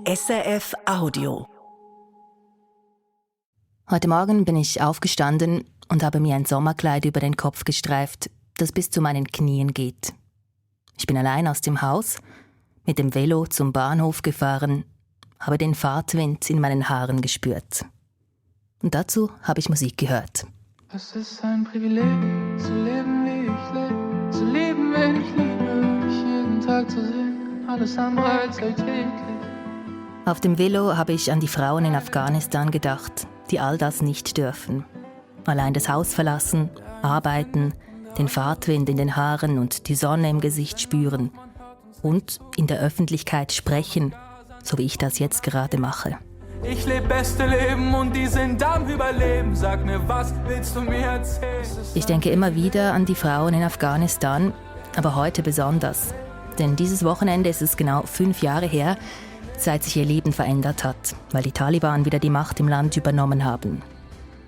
SRF Audio. Heute Morgen bin ich aufgestanden und habe mir ein Sommerkleid über den Kopf gestreift, das bis zu meinen Knien geht. Ich bin allein aus dem Haus, mit dem Velo zum Bahnhof gefahren, habe den Fahrtwind in meinen Haaren gespürt. Und dazu habe ich Musik gehört. Es ist ein Privileg, zu leben, wie ich lebe, zu lieben, wen ich liebe, mich jeden Tag zu sehen, alles andere als alltäglich. Auf dem Velo habe ich an die Frauen in Afghanistan gedacht, die all das nicht dürfen. Allein das Haus verlassen, arbeiten, den Fahrtwind in den Haaren und die Sonne im Gesicht spüren und in der Öffentlichkeit sprechen, so wie ich das jetzt gerade mache. Ich lebe beste Leben und die sind am Überleben. Sag mir, was willst du mir erzählen? Ich denke immer wieder an die Frauen in Afghanistan, aber heute besonders. Denn dieses Wochenende ist es genau 5 Jahre her, seit sich ihr Leben verändert hat, weil die Taliban wieder die Macht im Land übernommen haben.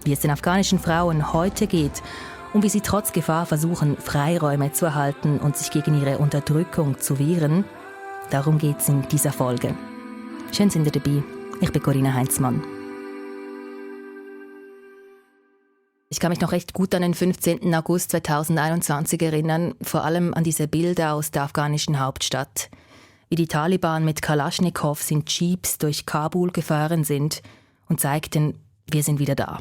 Wie es den afghanischen Frauen heute geht und wie sie trotz Gefahr versuchen, Freiräume zu erhalten und sich gegen ihre Unterdrückung zu wehren, darum geht es in dieser Folge. Schön sind ihr dabei. Ich bin Corinna Heinzmann. Ich kann mich noch recht gut an den 15. August 2021 erinnern, vor allem an diese Bilder aus der afghanischen Hauptstadt. Wie die Taliban mit Kalaschnikows in Jeeps durch Kabul gefahren sind und zeigten, wir sind wieder da.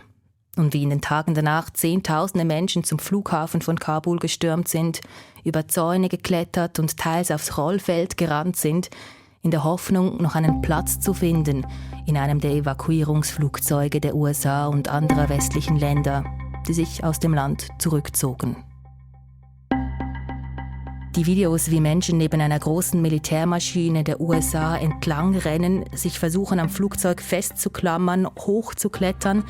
Und wie in den Tagen danach Zehntausende Menschen zum Flughafen von Kabul gestürmt sind, über Zäune geklettert und teils aufs Rollfeld gerannt sind, in der Hoffnung, noch einen Platz zu finden in einem der Evakuierungsflugzeuge der USA und anderer westlichen Länder, die sich aus dem Land zurückzogen. Die Videos, wie Menschen neben einer großen Militärmaschine der USA entlang rennen, sich versuchen am Flugzeug festzuklammern, hochzuklettern,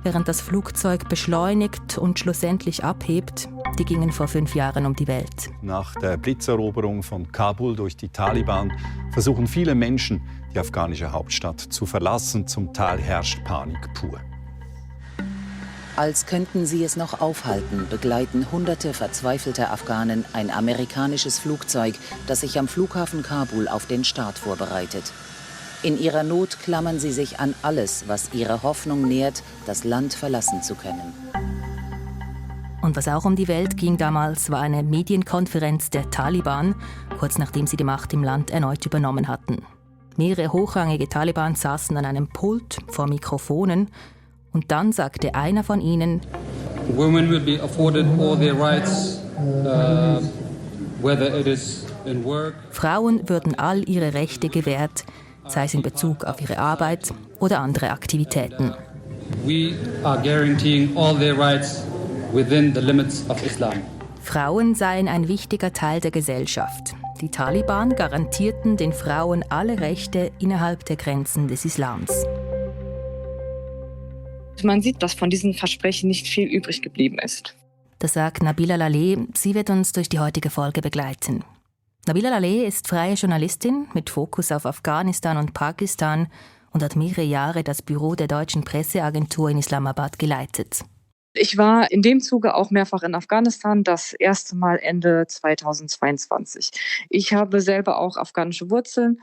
während das Flugzeug beschleunigt und schlussendlich abhebt, die gingen vor 5 Jahren um die Welt. Nach der Blitzeroberung von Kabul durch die Taliban versuchen viele Menschen, die afghanische Hauptstadt zu verlassen. Zum Teil herrscht Panik pur. Als könnten sie es noch aufhalten, begleiten hunderte verzweifelter Afghanen ein amerikanisches Flugzeug, das sich am Flughafen Kabul auf den Start vorbereitet. In ihrer Not klammern sie sich an alles, was ihre Hoffnung nährt, das Land verlassen zu können. Und was auch um die Welt ging damals, war eine Medienkonferenz der Taliban, kurz nachdem sie die Macht im Land erneut übernommen hatten. Mehrere hochrangige Taliban saßen an einem Pult vor Mikrofonen und dann sagte einer von ihnen: Women will be afforded all their rights, whether it is in work. Frauen würden all ihre Rechte gewährt, sei es in Bezug auf ihre Arbeit oder andere Aktivitäten. We are guaranteeing all their rights within the limits of Islam. Frauen seien ein wichtiger Teil der Gesellschaft. Die Taliban garantierten den Frauen alle Rechte innerhalb der Grenzen des Islams. Man sieht, dass von diesen Versprechen nicht viel übrig geblieben ist. Das sagt Nabila Laleh. Sie wird uns durch die heutige Folge begleiten. Nabila Laleh ist freie Journalistin mit Fokus auf Afghanistan und Pakistan und hat mehrere Jahre das Büro der deutschen Presseagentur in Islamabad geleitet. Ich war in dem Zuge auch mehrfach in Afghanistan, das erste Mal Ende 2022. Ich habe selber auch afghanische Wurzeln.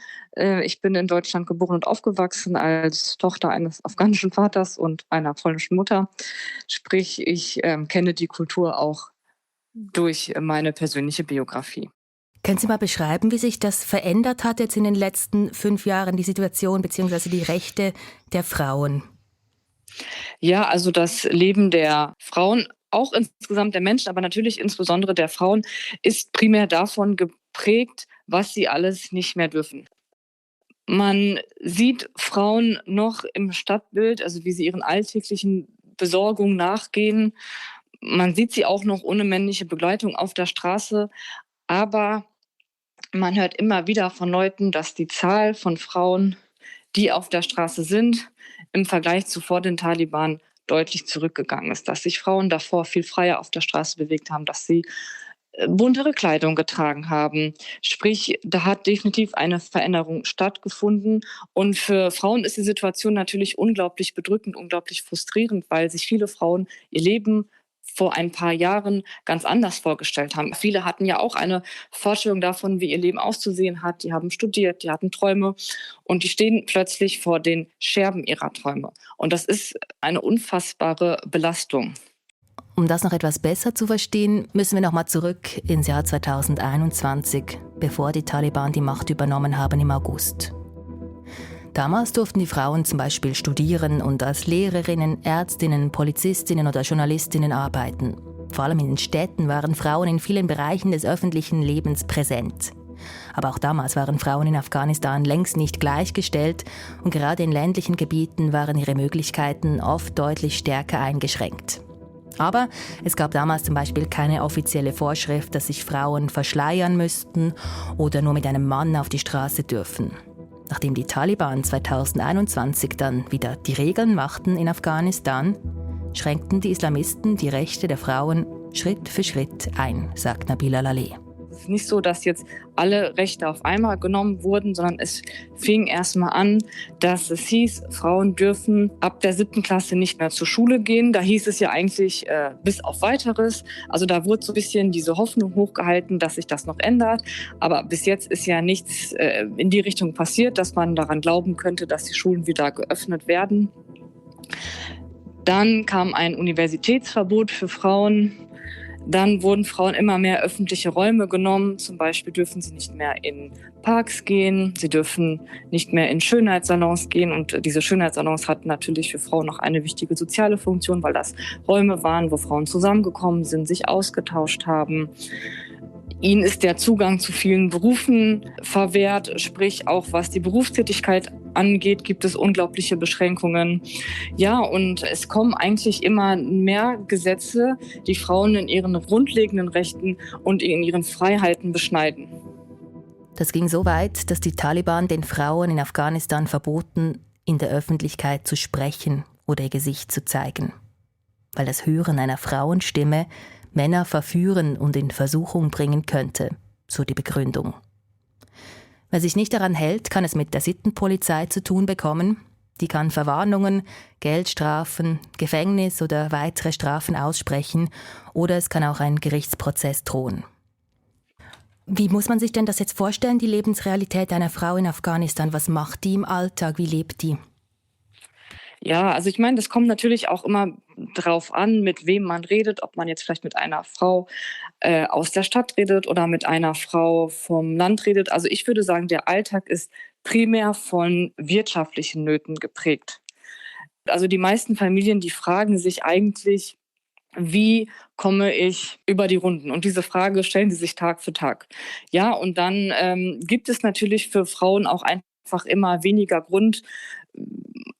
Ich bin in Deutschland geboren und aufgewachsen als Tochter eines afghanischen Vaters und einer polnischen Mutter. Sprich, ich kenne die Kultur auch durch meine persönliche Biografie. Können Sie mal beschreiben, wie sich das verändert hat jetzt in den letzten 5 Jahren, die Situation bzw. die Rechte der Frauen? Ja, also das Leben der Frauen, auch insgesamt der Menschen, aber natürlich insbesondere der Frauen, ist primär davon geprägt, was sie alles nicht mehr dürfen. Man sieht Frauen noch im Stadtbild, also wie sie ihren alltäglichen Besorgungen nachgehen. Man sieht sie auch noch ohne männliche Begleitung auf der Straße, aber man hört immer wieder von Leuten, dass die Zahl von Frauen, die auf der Straße sind, im Vergleich zu vor den Taliban deutlich zurückgegangen ist. Dass sich Frauen davor viel freier auf der Straße bewegt haben, dass sie buntere Kleidung getragen haben. Sprich, da hat definitiv eine Veränderung stattgefunden. Und für Frauen ist die Situation natürlich unglaublich bedrückend, unglaublich frustrierend, weil sich viele Frauen ihr Leben vor ein paar Jahren ganz anders vorgestellt haben. Viele hatten ja auch eine Vorstellung davon, wie ihr Leben auszusehen hat. Die haben studiert, die hatten Träume und die stehen plötzlich vor den Scherben ihrer Träume. Und das ist eine unfassbare Belastung. Um das noch etwas besser zu verstehen, müssen wir noch mal zurück ins Jahr 2021, bevor die Taliban die Macht übernommen haben im August. Damals durften die Frauen zum Beispiel studieren und als Lehrerinnen, Ärztinnen, Polizistinnen oder Journalistinnen arbeiten. Vor allem in den Städten waren Frauen in vielen Bereichen des öffentlichen Lebens präsent. Aber auch damals waren Frauen in Afghanistan längst nicht gleichgestellt und gerade in ländlichen Gebieten waren ihre Möglichkeiten oft deutlich stärker eingeschränkt. Aber es gab damals zum Beispiel keine offizielle Vorschrift, dass sich Frauen verschleiern müssten oder nur mit einem Mann auf die Straße dürfen. Nachdem die Taliban 2021 dann wieder die Regeln machten in Afghanistan, schränkten die Islamisten die Rechte der Frauen Schritt für Schritt ein, sagt Nabila Laleh. Es ist nicht so, dass jetzt alle Rechte auf einmal genommen wurden, sondern es fing erstmal an, dass es hieß, Frauen dürfen ab der 7. Klasse nicht mehr zur Schule gehen. Da hieß es ja eigentlich bis auf Weiteres. Also da wurde so ein bisschen diese Hoffnung hochgehalten, dass sich das noch ändert. Aber bis jetzt ist ja nichts in die Richtung passiert, dass man daran glauben könnte, dass die Schulen wieder geöffnet werden. Dann kam ein Universitätsverbot für Frauen. Dann wurden Frauen immer mehr öffentliche Räume genommen. Zum Beispiel dürfen sie nicht mehr in Parks gehen, sie dürfen nicht mehr in Schönheitssalons gehen. Und diese Schönheitssalons hatten natürlich für Frauen noch eine wichtige soziale Funktion, weil das Räume waren, wo Frauen zusammengekommen sind, sich ausgetauscht haben. Ihnen ist der Zugang zu vielen Berufen verwehrt, sprich auch was die Berufstätigkeit angeht, gibt es unglaubliche Beschränkungen. Ja, und es kommen eigentlich immer mehr Gesetze, die Frauen in ihren grundlegenden Rechten und in ihren Freiheiten beschneiden. Das ging so weit, dass die Taliban den Frauen in Afghanistan verboten, in der Öffentlichkeit zu sprechen oder ihr Gesicht zu zeigen. Weil das Hören einer Frauenstimme Männer verführen und in Versuchung bringen könnte, so die Begründung. Wer sich nicht daran hält, kann es mit der Sittenpolizei zu tun bekommen. Die kann Verwarnungen, Geldstrafen, Gefängnis oder weitere Strafen aussprechen oder es kann auch ein Gerichtsprozess drohen. Wie muss man sich denn das jetzt vorstellen, die Lebensrealität einer Frau in Afghanistan? Was macht die im Alltag? Wie lebt die? Ja, also ich meine, das kommt natürlich auch immer drauf an, mit wem man redet, ob man jetzt vielleicht mit einer Frau aus der Stadt redet oder mit einer Frau vom Land redet. Also ich würde sagen, der Alltag ist primär von wirtschaftlichen Nöten geprägt. Also die meisten Familien, die fragen sich eigentlich, wie komme ich über die Runden? Und diese Frage stellen sie sich Tag für Tag. Ja, und dann gibt es natürlich für Frauen auch einfach immer weniger Grund,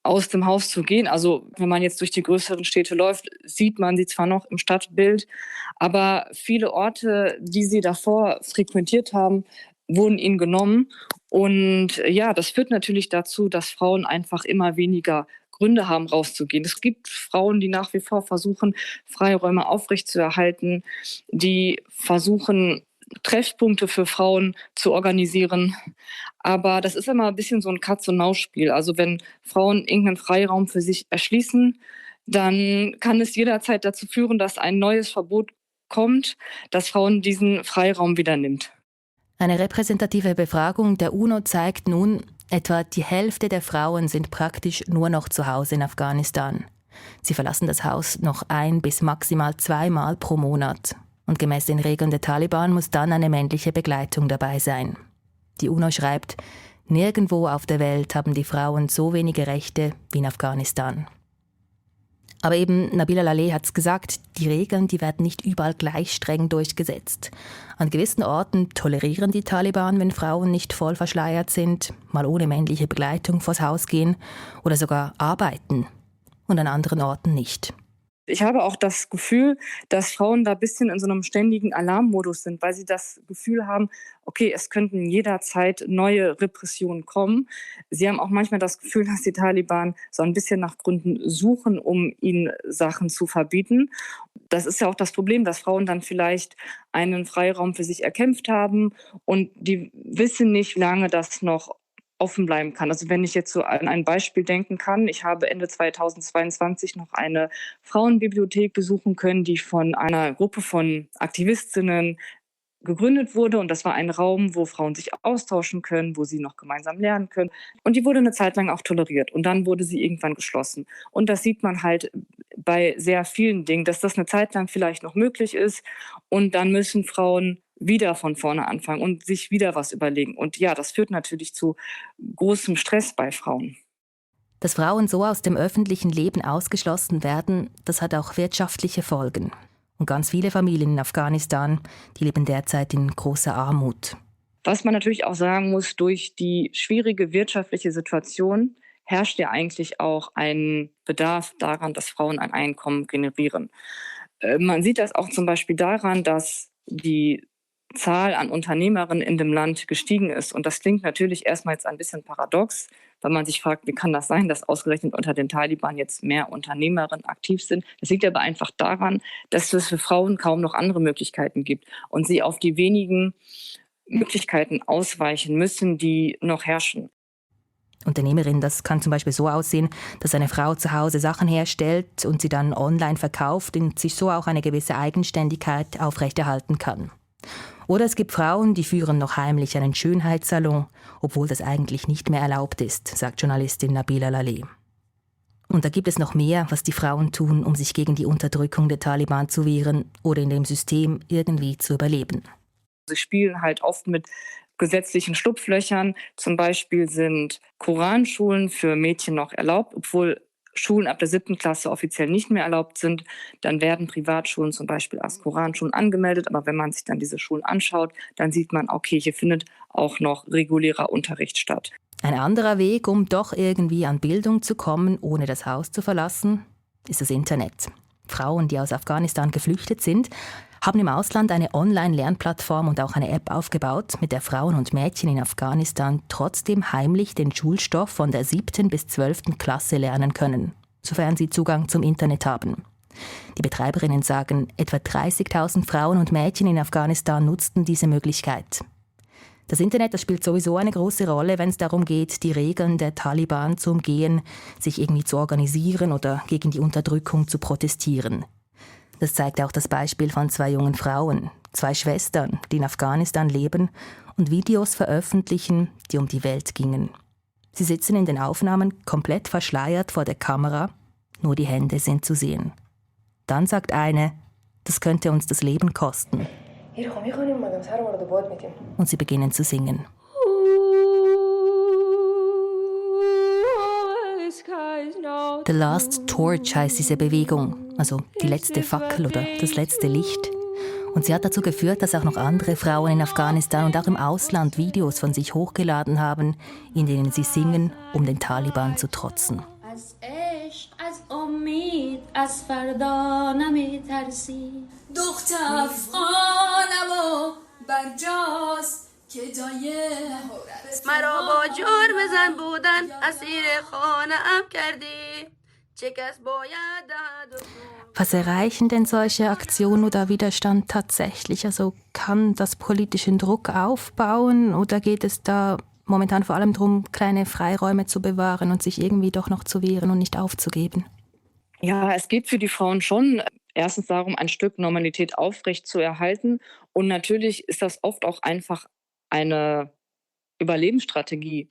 aus dem Haus zu gehen. Also wenn man jetzt durch die größeren Städte läuft, sieht man sie zwar noch im Stadtbild, aber viele Orte, die sie davor frequentiert haben, wurden ihnen genommen. Und ja, das führt natürlich dazu, dass Frauen einfach immer weniger Gründe haben, rauszugehen. Es gibt Frauen, die nach wie vor versuchen, Freiräume aufrechtzuerhalten, die versuchen, Treffpunkte für Frauen zu organisieren. Aber das ist immer ein bisschen so ein Katz-und-Maus-Spiel. Also wenn Frauen irgendeinen Freiraum für sich erschließen, dann kann es jederzeit dazu führen, dass ein neues Verbot kommt, das Frauen diesen Freiraum wieder nimmt. Eine repräsentative Befragung der UNO zeigt nun, etwa die Hälfte der Frauen sind praktisch nur noch zu Hause in Afghanistan. Sie verlassen das Haus noch 1 bis maximal 2 Mal pro Monat. Und gemäß den Regeln der Taliban muss dann eine männliche Begleitung dabei sein. Die UNO schreibt, nirgendwo auf der Welt haben die Frauen so wenige Rechte wie in Afghanistan. Aber eben, Nabila Laleh hat es gesagt, die Regeln, die werden nicht überall gleich streng durchgesetzt. An gewissen Orten tolerieren die Taliban, wenn Frauen nicht voll verschleiert sind, mal ohne männliche Begleitung vors Haus gehen oder sogar arbeiten. Und an anderen Orten nicht. Ich habe auch das Gefühl, dass Frauen da ein bisschen in so einem ständigen Alarmmodus sind, weil sie das Gefühl haben, okay, es könnten jederzeit neue Repressionen kommen. Sie haben auch manchmal das Gefühl, dass die Taliban so ein bisschen nach Gründen suchen, um ihnen Sachen zu verbieten. Das ist ja auch das Problem, dass Frauen dann vielleicht einen Freiraum für sich erkämpft haben und die wissen nicht, wie lange das noch offen bleiben kann. Also wenn ich jetzt so an ein Beispiel denken kann, ich habe Ende 2022 noch eine Frauenbibliothek besuchen können, die von einer Gruppe von Aktivistinnen gegründet wurde. Und das war ein Raum, wo Frauen sich austauschen können, wo sie noch gemeinsam lernen können. Und die wurde eine Zeit lang auch toleriert. Und dann wurde sie irgendwann geschlossen. Und das sieht man halt bei sehr vielen Dingen, dass das eine Zeit lang vielleicht noch möglich ist. Und dann müssen Frauen wieder von vorne anfangen und sich wieder was überlegen. Und ja, das führt natürlich zu großem Stress bei Frauen. Dass Frauen so aus dem öffentlichen Leben ausgeschlossen werden, das hat auch wirtschaftliche Folgen. Und ganz viele Familien in Afghanistan, die leben derzeit in großer Armut. Was man natürlich auch sagen muss, durch die schwierige wirtschaftliche Situation herrscht ja eigentlich auch ein Bedarf daran, dass Frauen ein Einkommen generieren. Man sieht das auch zum Beispiel daran, dass die Zahl an Unternehmerinnen in dem Land gestiegen ist. Und das klingt natürlich erstmal jetzt ein bisschen paradox, weil man sich fragt, wie kann das sein, dass ausgerechnet unter den Taliban jetzt mehr Unternehmerinnen aktiv sind. Das liegt aber einfach daran, dass es für Frauen kaum noch andere Möglichkeiten gibt und sie auf die wenigen Möglichkeiten ausweichen müssen, die noch herrschen. Unternehmerin, das kann zum Beispiel so aussehen, dass eine Frau zu Hause Sachen herstellt und sie dann online verkauft und sich so auch eine gewisse Eigenständigkeit aufrechterhalten kann. Oder es gibt Frauen, die führen noch heimlich einen Schönheitssalon, obwohl das eigentlich nicht mehr erlaubt ist, sagt Journalistin Nabila Laleh. Und da gibt es noch mehr, was die Frauen tun, um sich gegen die Unterdrückung der Taliban zu wehren oder in dem System irgendwie zu überleben. Sie spielen halt oft mit gesetzlichen Schlupflöchern. Zum Beispiel sind Koranschulen für Mädchen noch erlaubt, obwohl Schulen ab der 7. Klasse offiziell nicht mehr erlaubt sind. Dann werden Privatschulen zum Beispiel als Koranschulen angemeldet. Aber wenn man sich dann diese Schulen anschaut, dann sieht man, okay, hier findet auch noch regulärer Unterricht statt. Ein anderer Weg, um doch irgendwie an Bildung zu kommen, ohne das Haus zu verlassen, ist das Internet. Frauen, die aus Afghanistan geflüchtet sind, haben im Ausland eine Online-Lernplattform und auch eine App aufgebaut, mit der Frauen und Mädchen in Afghanistan trotzdem heimlich den Schulstoff von der 7. bis 12. Klasse lernen können, sofern sie Zugang zum Internet haben. Die Betreiberinnen sagen, etwa 30.000 Frauen und Mädchen in Afghanistan nutzten diese Möglichkeit. Das Internet, das spielt sowieso eine große Rolle, wenn es darum geht, die Regeln der Taliban zu umgehen, sich irgendwie zu organisieren oder gegen die Unterdrückung zu protestieren. Das zeigt auch das Beispiel von 2 jungen Frauen, 2 Schwestern, die in Afghanistan leben und Videos veröffentlichen, die um die Welt gingen. Sie sitzen in den Aufnahmen komplett verschleiert vor der Kamera, nur die Hände sind zu sehen. Dann sagt eine, das könnte uns das Leben kosten. Und sie beginnen zu singen. The Last Torch heißt diese Bewegung, also die letzte Fackel oder das letzte Licht. Und sie hat dazu geführt, dass auch noch andere Frauen in Afghanistan und auch im Ausland Videos von sich hochgeladen haben, in denen sie singen, um den Taliban zu trotzen. Was erreichen denn solche Aktionen oder Widerstand tatsächlich? Also kann das politischen Druck aufbauen oder geht es da momentan vor allem darum, kleine Freiräume zu bewahren und sich irgendwie doch noch zu wehren und nicht aufzugeben? Ja, es geht für die Frauen schon erstens darum, ein Stück Normalität aufrecht zu erhalten. Und natürlich ist das oft auch einfach eine Überlebensstrategie.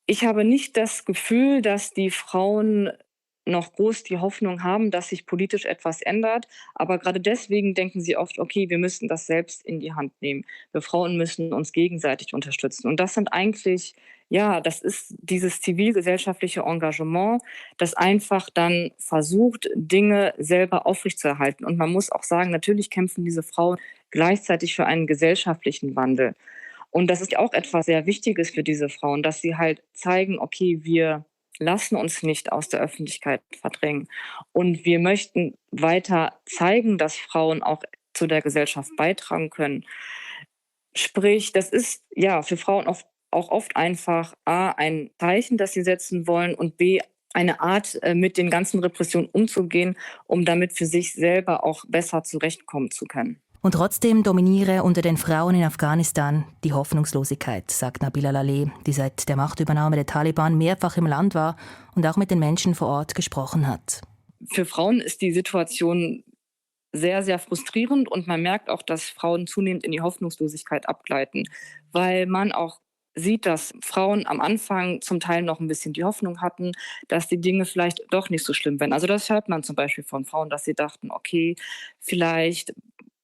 Ich habe nicht das Gefühl, dass die Frauen noch groß die Hoffnung haben, dass sich politisch etwas ändert. Aber gerade deswegen denken sie oft, okay, wir müssen das selbst in die Hand nehmen. Wir Frauen müssen uns gegenseitig unterstützen. Und das sind eigentlich, ja, das ist dieses zivilgesellschaftliche Engagement, das einfach dann versucht, Dinge selber aufrechtzuerhalten. Und man muss auch sagen, natürlich kämpfen diese Frauen gleichzeitig für einen gesellschaftlichen Wandel. Und das ist auch etwas sehr Wichtiges für diese Frauen, dass sie halt zeigen, okay, wir lassen uns nicht aus der Öffentlichkeit verdrängen. Und wir möchten weiter zeigen, dass Frauen auch zu der Gesellschaft beitragen können. Sprich, das ist ja für Frauen auch oft einfach A, ein Zeichen, das sie setzen wollen und B, eine Art, mit den ganzen Repressionen umzugehen, um damit für sich selber auch besser zurechtkommen zu können. Und trotzdem dominiere unter den Frauen in Afghanistan die Hoffnungslosigkeit, sagt Nabila Laleh, die seit der Machtübernahme der Taliban mehrfach im Land war und auch mit den Menschen vor Ort gesprochen hat. Für Frauen ist die Situation sehr, sehr frustrierend und man merkt auch, dass Frauen zunehmend in die Hoffnungslosigkeit abgleiten, weil man auch sieht, dass Frauen am Anfang zum Teil noch ein bisschen die Hoffnung hatten, dass die Dinge vielleicht doch nicht so schlimm werden. Also das hört man zum Beispiel von Frauen, dass sie dachten, okay, vielleicht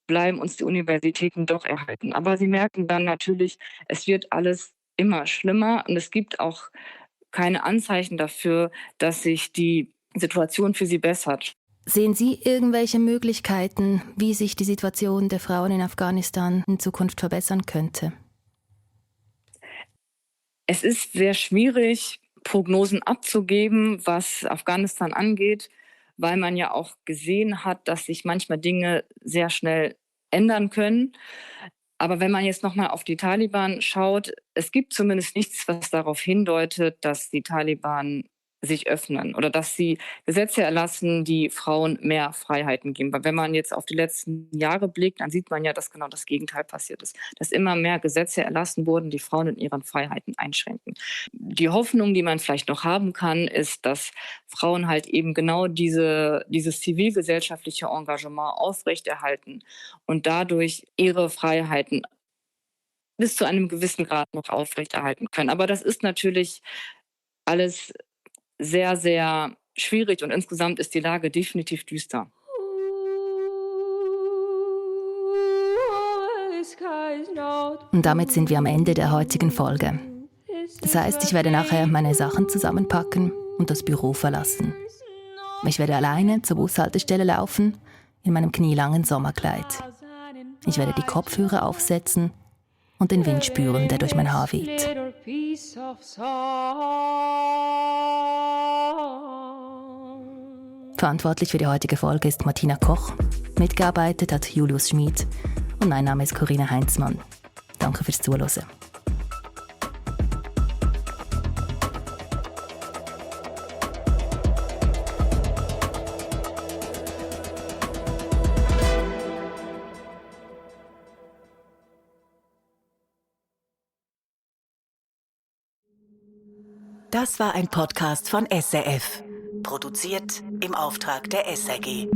bleiben uns die Universitäten doch erhalten. Aber sie merken dann natürlich, es wird alles immer schlimmer und es gibt auch keine Anzeichen dafür, dass sich die Situation für sie bessert. Sehen Sie irgendwelche Möglichkeiten, wie sich die Situation der Frauen in Afghanistan in Zukunft verbessern könnte? Es ist sehr schwierig, Prognosen abzugeben, was Afghanistan angeht, weil man ja auch gesehen hat, dass sich manchmal Dinge sehr schnell ändern können. Aber wenn man jetzt nochmal auf die Taliban schaut, es gibt zumindest nichts, was darauf hindeutet, dass die Taliban sich öffnen oder dass sie Gesetze erlassen, die Frauen mehr Freiheiten geben. Weil wenn man jetzt auf die letzten Jahre blickt, dann sieht man ja, dass genau das Gegenteil passiert ist. Dass immer mehr Gesetze erlassen wurden, die Frauen in ihren Freiheiten einschränken. Die Hoffnung, die man vielleicht noch haben kann, ist, dass Frauen halt eben genau dieses zivilgesellschaftliche Engagement aufrechterhalten und dadurch ihre Freiheiten bis zu einem gewissen Grad noch aufrechterhalten können. Aber das ist natürlich alles sehr, sehr schwierig und insgesamt ist die Lage definitiv düster. Und damit sind wir am Ende der heutigen Folge. Das heißt, ich werde nachher meine Sachen zusammenpacken und das Büro verlassen. Ich werde alleine zur Bushaltestelle laufen, in meinem knielangen Sommerkleid. Ich werde die Kopfhörer aufsetzen und den Wind spüren, der durch mein Haar weht. Verantwortlich für die heutige Folge ist Martina Koch. Mitgearbeitet hat Julius Schmid. Und mein Name ist Corinna Heinzmann. Danke fürs Zuhören. Das war ein Podcast von SRF. Produziert im Auftrag der SRG.